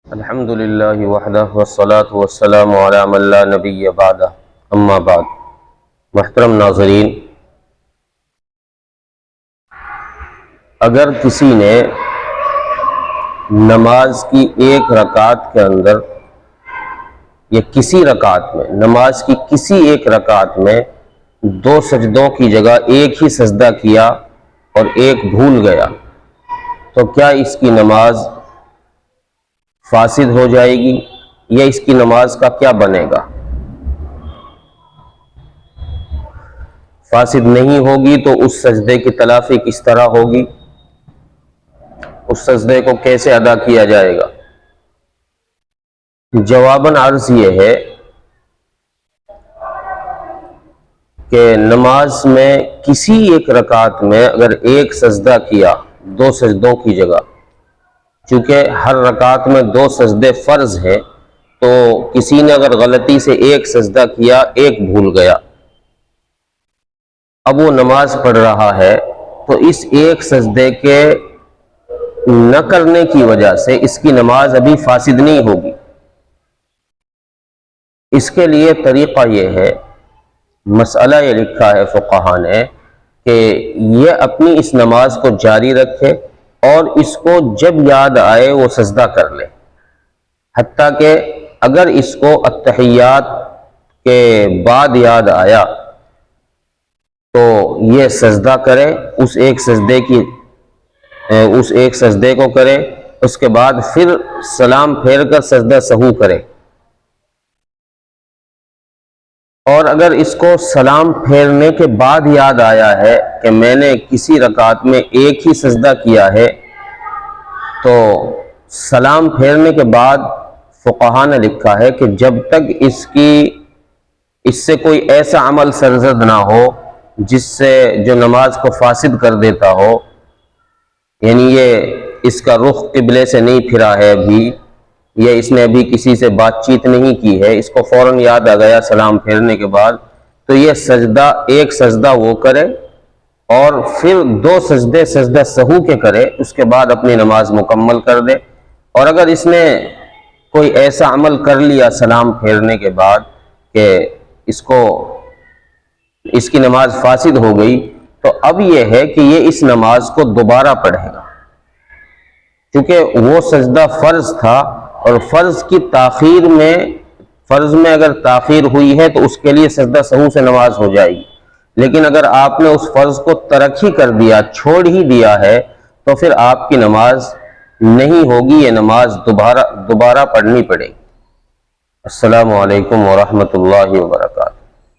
الحمد للہ وحدہ والصلاة والسلام علی من لا نبی بعدہ اما بعد۔ محترم ناظرین، اگر کسی نے نماز کی ایک رکعت کے اندر یا کسی رکعت میں نماز کی کسی ایک رکعت میں دو سجدوں کی جگہ ایک ہی سجدہ کیا اور ایک بھول گیا تو کیا اس کی نماز فاسد ہو جائے گی یا اس کی نماز کا کیا بنے گا؟ فاسد نہیں ہوگی تو اس سجدے کی تلافی کس طرح ہوگی؟ اس سجدے کو کیسے ادا کیا جائے گا؟ جواباً عرض یہ ہے کہ نماز میں کسی ایک رکعت میں اگر ایک سجدہ کیا دو سجدوں کی جگہ، چونکہ ہر رکعت میں دو سجدے فرض ہیں، تو کسی نے اگر غلطی سے ایک سجدہ کیا ایک بھول گیا، اب وہ نماز پڑھ رہا ہے تو اس ایک سجدے کے نہ کرنے کی وجہ سے اس کی نماز ابھی فاسد نہیں ہوگی۔ اس کے لیے طریقہ یہ ہے، مسئلہ یہ لکھا ہے فقہاء نے کہ یہ اپنی اس نماز کو جاری رکھے اور اس کو جب یاد آئے وہ سجدہ کر لے، حتیٰ کہ اگر اس کو التحیات کے بعد یاد آیا تو یہ سجدہ کرے، اس ایک سجدے کو کرے، اس کے بعد پھر سلام پھیر کر سجدہ سہو کرے، اور اگر اس کو سلام پھیرنے کے بعد یاد آیا ہے کہ میں نے کسی رکعت میں ایک ہی سجدہ کیا ہے، تو سلام پھیرنے کے بعد فقہاء نے لکھا ہے کہ جب تک اس سے کوئی ایسا عمل سرزد نہ ہو جس سے جو نماز کو فاسد کر دیتا ہو، یعنی یہ اس کا رخ قبلے سے نہیں پھرا ہے ابھی، یا اس نے ابھی کسی سے بات چیت نہیں کی ہے، اس کو فوراً یاد آ گیا سلام پھیرنے کے بعد، تو یہ ایک سجدہ وہ کرے اور پھر دو سجدہ سہو کے کرے، اس کے بعد اپنی نماز مکمل کر دے۔ اور اگر اس نے کوئی ایسا عمل کر لیا سلام پھیرنے کے بعد کہ اس کی نماز فاسد ہو گئی، تو اب یہ ہے کہ یہ اس نماز کو دوبارہ پڑھے گا، کیونکہ وہ سجدہ فرض تھا، اور فرض میں اگر تاخیر ہوئی ہے تو اس کے لیے سجدہ سہو سے نماز ہو جائے گی، لیکن اگر آپ نے اس فرض کو ترک ہی کر دیا، چھوڑ ہی دیا ہے، تو پھر آپ کی نماز نہیں ہوگی، یہ نماز دوبارہ پڑھنی پڑے گی۔ السلام علیکم ورحمۃ اللہ وبرکاتہ۔